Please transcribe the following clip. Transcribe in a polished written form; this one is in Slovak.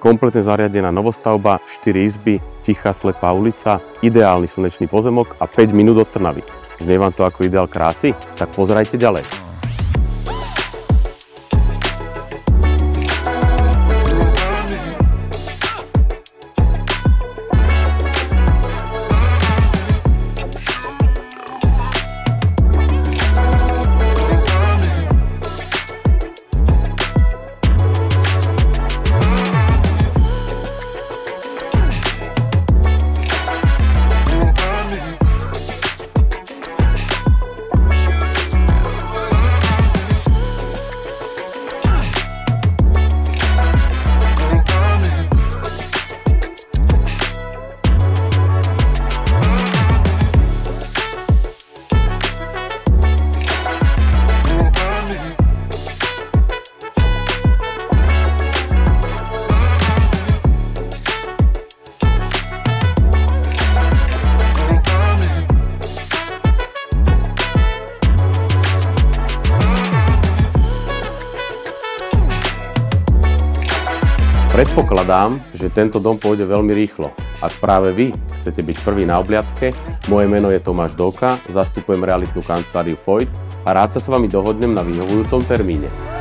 kompletne zariadená novostavba, 4 izby, tichá slepá ulica, ideálny slnečný pozemok a 5 minút od Trnavy. Znie vám to ako ideál krásy? Tak pozerajte ďalej. Predpokladám, že tento dom pôjde veľmi rýchlo. Ak práve vy chcete byť prvý na obliadke, moje meno je Tomáš Dóka, zastupujem realitnú kanceláriu Voigt a rád sa s vami dohodnem na vyhovujúcom termíne.